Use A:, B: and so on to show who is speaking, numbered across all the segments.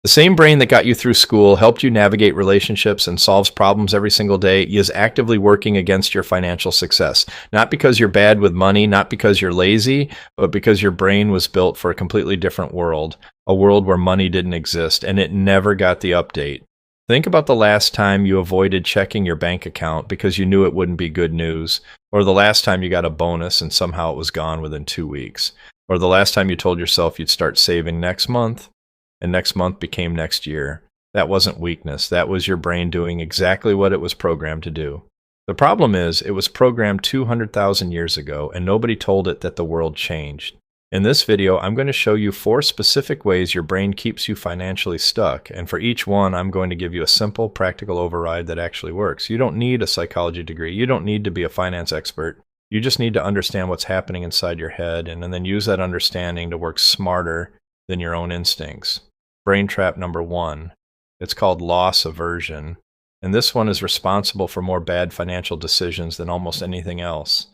A: The same brain that got you through school, helped you navigate relationships, and solves problems every single day is actively working against your financial success. Not because you're bad with money, not because you're lazy, but because your brain was built for a completely different world, a world where money didn't exist, and it never got the update. Think about the last time you avoided checking your bank account because you knew it wouldn't be good news, or the last time you got a bonus and somehow it was gone within 2 weeks, or the last time you told yourself you'd start saving next month, and next month became next year. That wasn't weakness. That was your brain doing exactly what it was programmed to do. The problem is, it was programmed 200,000 years ago, and nobody told it that the world changed. In this video, I'm going to show you 4 specific ways your brain keeps you financially stuck, and for each one, I'm going to give you a simple, practical override that actually works. You don't need a psychology degree. You don't need to be a finance expert. You just need to understand what's happening inside your head, and then use that understanding to work smarter than your own instincts. Brain trap number 1. It's called loss aversion, and this one is responsible for more bad financial decisions than almost anything else.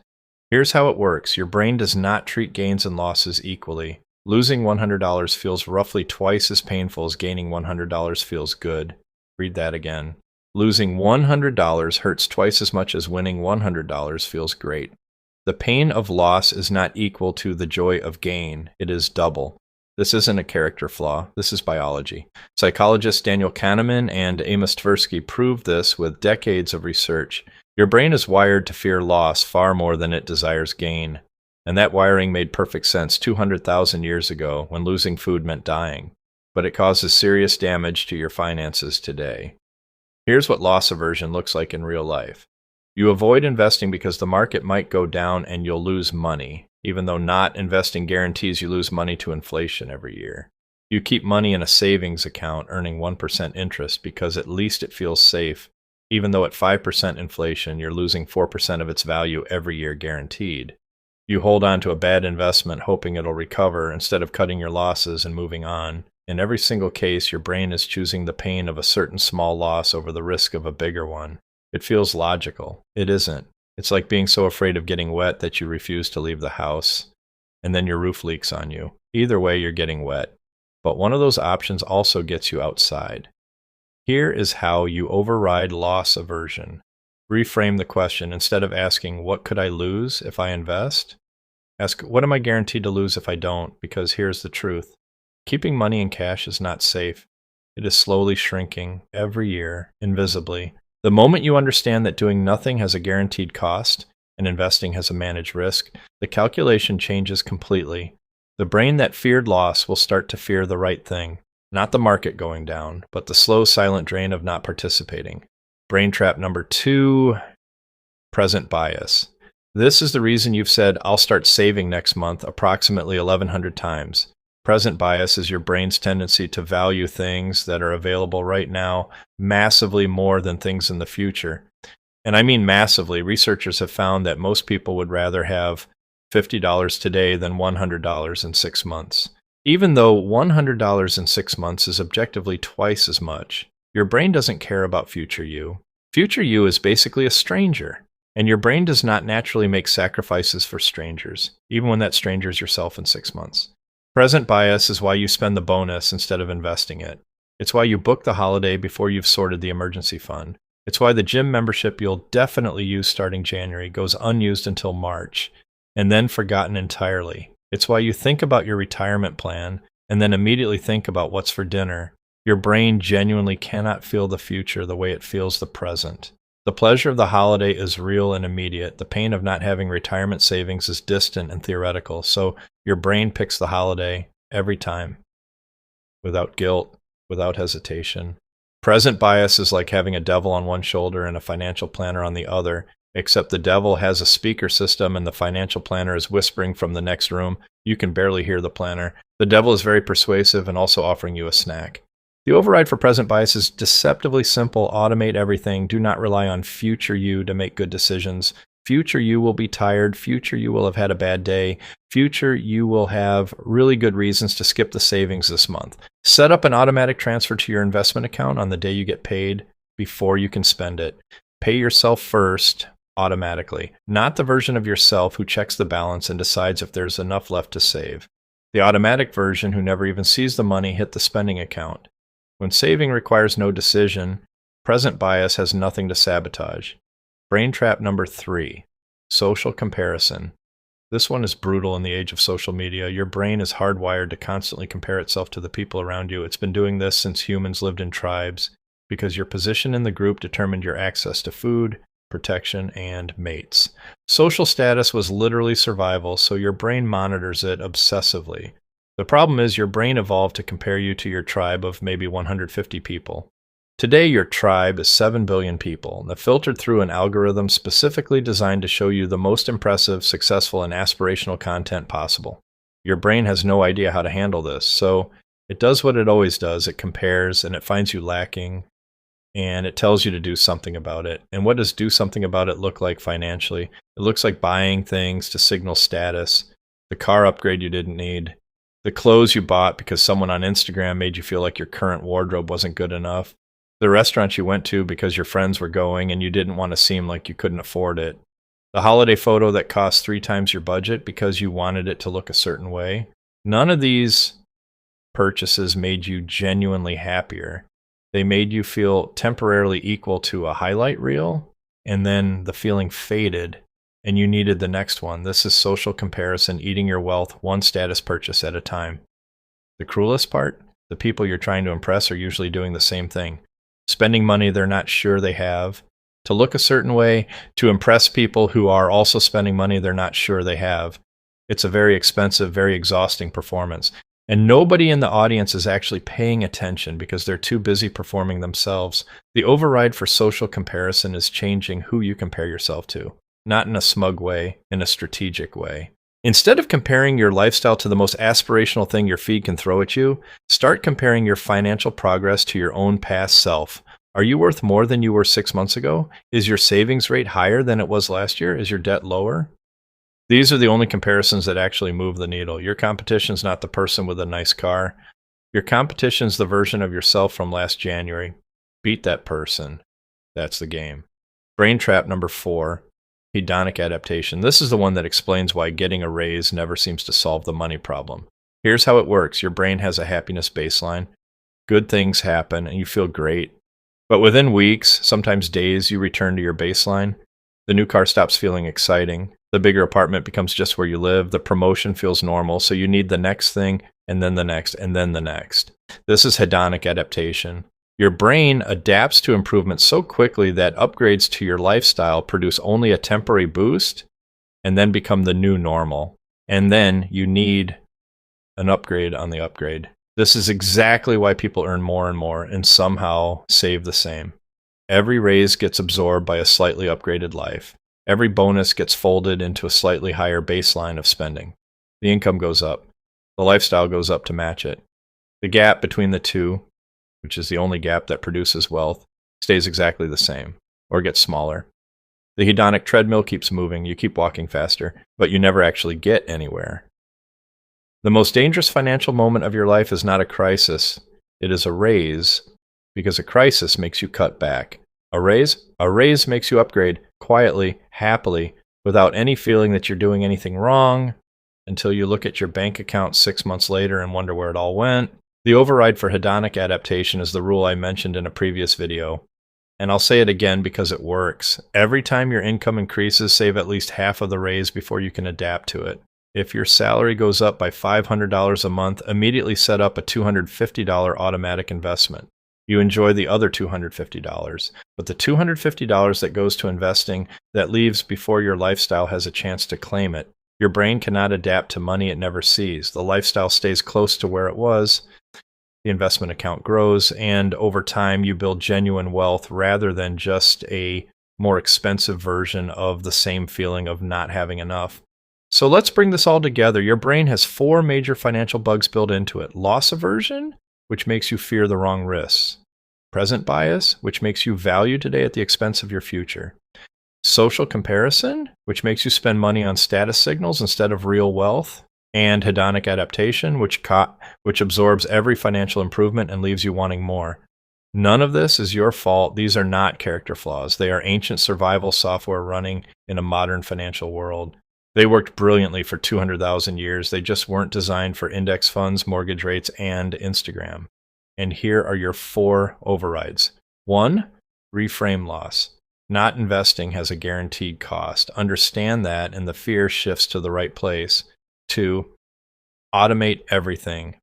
A: Here's how it works. Your brain does not treat gains and losses equally. Losing $100 feels roughly twice as painful as gaining $100 feels good. Read that again. Losing $100 hurts twice as much as winning $100 feels great. The pain of loss is not equal to the joy of gain. It is double. This isn't a character flaw. This is biology. Psychologists Daniel Kahneman and Amos Tversky proved this with decades of research. Your brain is wired to fear loss far more than it desires gain. And that wiring made perfect sense 200,000 years ago when losing food meant dying. But it causes serious damage to your finances today. Here's what loss aversion looks like in real life. You avoid investing because the market might go down and you'll lose money, even though not investing guarantees you lose money to inflation every year. You keep money in a savings account earning 1% interest because at least it feels safe, even though at 5% inflation you're losing 4% of its value every year guaranteed. You hold on to a bad investment hoping it'll recover instead of cutting your losses and moving on. In every single case, your brain is choosing the pain of a certain small loss over the risk of a bigger one. It feels logical. It isn't. It's like being so afraid of getting wet that you refuse to leave the house, and then your roof leaks on you. Either way, you're getting wet. But one of those options also gets you outside. Here is how you override loss aversion. Reframe the question. Instead of asking, what could I lose if I invest? Ask, what am I guaranteed to lose if I don't? Because here's the truth. Keeping money in cash is not safe. It is slowly shrinking every year, invisibly. The moment you understand that doing nothing has a guaranteed cost and investing has a managed risk, the calculation changes completely. The brain that feared loss will start to fear the right thing, not the market going down, but the slow, silent drain of not participating. Brain trap number 2, present bias. This is the reason you've said, I'll start saving next month approximately 1,100 times. Present bias is your brain's tendency to value things that are available right now massively more than things in the future. And I mean massively. Researchers have found that most people would rather have $50 today than $100 in 6 months. Even though $100 in 6 months is objectively twice as much, your brain doesn't care about future you. Future you is basically a stranger, and your brain does not naturally make sacrifices for strangers, even when that stranger is yourself in 6 months. Present bias is why you spend the bonus instead of investing it. It's why you book the holiday before you've sorted the emergency fund. It's why the gym membership you'll definitely use starting January goes unused until March, and then forgotten entirely. It's why you think about your retirement plan and then immediately think about what's for dinner. Your brain genuinely cannot feel the future the way it feels the present. The pleasure of the holiday is real and immediate. The pain of not having retirement savings is distant and theoretical, so your brain picks the holiday every time, without guilt, without hesitation. Present bias is like having a devil on one shoulder and a financial planner on the other, except the devil has a speaker system and the financial planner is whispering from the next room. You can barely hear the planner. The devil is very persuasive and also offering you a snack. The override for present bias is deceptively simple. Automate everything. Do not rely on future you to make good decisions. Future you will be tired. Future you will have had a bad day. Future you will have really good reasons to skip the savings this month. Set up an automatic transfer to your investment account on the day you get paid before you can spend it. Pay yourself first automatically, not the version of yourself who checks the balance and decides if there's enough left to save. The automatic version who never even sees the money hit the spending account. When saving requires no decision, present bias has nothing to sabotage. Brain trap number 3, social comparison. This one is brutal in the age of social media. Your brain is hardwired to constantly compare itself to the people around you. It's been doing this since humans lived in tribes because your position in the group determined your access to food, protection, and mates. Social status was literally survival, so your brain monitors it obsessively. The problem is your brain evolved to compare you to your tribe of maybe 150 people. Today, your tribe is 7 billion people, and they're filtered through an algorithm specifically designed to show you the most impressive, successful, and aspirational content possible. Your brain has no idea how to handle this, so it does what it always does. It compares, and it finds you lacking, and it tells you to do something about it. And what does do something about it look like financially? It looks like buying things to signal status, the car upgrade you didn't need, the clothes you bought because someone on Instagram made you feel like your current wardrobe wasn't good enough, the restaurant you went to because your friends were going and you didn't want to seem like you couldn't afford it, the holiday photo that cost 3 times your budget because you wanted it to look a certain way. None of these purchases made you genuinely happier. They made you feel temporarily equal to a highlight reel, and then the feeling faded, and you needed the next one. This is social comparison, eating your wealth one status purchase at a time. The cruelest part? The people you're trying to impress are usually doing the same thing. Spending money they're not sure they have, to look a certain way, to impress people who are also spending money they're not sure they have. It's a very expensive, very exhausting performance. And nobody in the audience is actually paying attention because they're too busy performing themselves. The override for social comparison is changing who you compare yourself to, not in a smug way, in a strategic way. Instead of comparing your lifestyle to the most aspirational thing your feed can throw at you, start comparing your financial progress to your own past self. Are you worth more than you were 6 months ago? Is your savings rate higher than it was last year? Is your debt lower? These are the only comparisons that actually move the needle. Your competition's not the person with a nice car. Your competition's the version of yourself from last January. Beat that person. That's the game. Brain trap number 4. Hedonic adaptation. This is the one that explains why getting a raise never seems to solve the money problem. Here's how it works. Your brain has a happiness baseline. Good things happen and you feel great. But within weeks, sometimes days, you return to your baseline. The new car stops feeling exciting. The bigger apartment becomes just where you live. The promotion feels normal, so you need the next thing, and then the next, and then the next. This is hedonic adaptation. Your brain adapts to improvements so quickly that upgrades to your lifestyle produce only a temporary boost and then become the new normal. And then you need an upgrade on the upgrade. This is exactly why people earn more and more and somehow save the same. Every raise gets absorbed by a slightly upgraded life. Every bonus gets folded into a slightly higher baseline of spending. The income goes up. The lifestyle goes up to match it. The gap between the two, which is the only gap that produces wealth, stays exactly the same, or gets smaller. The hedonic treadmill keeps moving. You keep walking faster, but you never actually get anywhere. The most dangerous financial moment of your life is not a crisis. It is a raise, because a crisis makes you cut back. A raise makes you upgrade quietly, happily, without any feeling that you're doing anything wrong, until you look at your bank account 6 months later and wonder where it all went. The override for hedonic adaptation is the rule I mentioned in a previous video, and I'll say it again because it works. Every time your income increases, save at least half of the raise before you can adapt to it. If your salary goes up by $500 a month, immediately set up a $250 automatic investment. You enjoy the other $250, but the $250 that goes to investing that leaves before your lifestyle has a chance to claim it. Your brain cannot adapt to money it never sees. The lifestyle stays close to where it was. The investment account grows, and over time you build genuine wealth rather than just a more expensive version of the same feeling of not having enough. So let's bring this all together. Your brain has 4 major financial bugs built into it. Loss aversion, which makes you fear the wrong risks. Present bias, which makes you value today at the expense of your future. Social comparison, which makes you spend money on status signals instead of real wealth. And hedonic adaptation, which absorbs every financial improvement and leaves you wanting more. None of this is your fault. These are not character flaws. They are ancient survival software running in a modern financial world. They worked brilliantly for 200,000 years. They just weren't designed for index funds, mortgage rates, and Instagram. And here are your 4 overrides. 1, reframe loss. Not investing has a guaranteed cost. Understand that, and the fear shifts to the right place. 2, automate everything.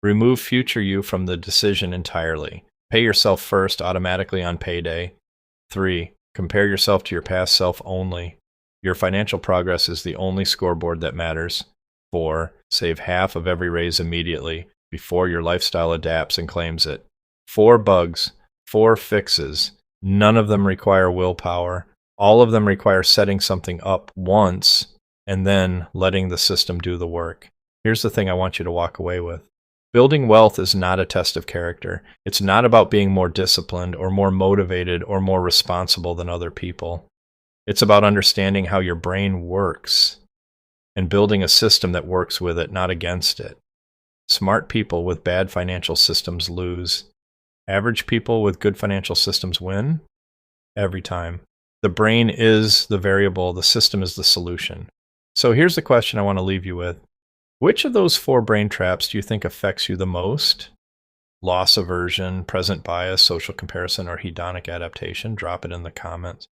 A: Remove future you from the decision entirely. Pay yourself first automatically on payday. 3, compare yourself to your past self only. Your financial progress is the only scoreboard that matters. 4, save half of every raise immediately before your lifestyle adapts and claims it. 4 bugs, 4 fixes. None of them require willpower. All of them require setting something up once and then letting the system do the work. Here's the thing I want you to walk away with. Building wealth is not a test of character. It's not about being more disciplined or more motivated or more responsible than other people. It's about understanding how your brain works and building a system that works with it, not against it. Smart people with bad financial systems lose. Average people with good financial systems win every time. The brain is the variable, the system is the solution. So here's the question I want to leave you with. Which of those 4 brain traps do you think affects you the most? Loss aversion, present bias, social comparison, or hedonic adaptation? Drop it in the comments.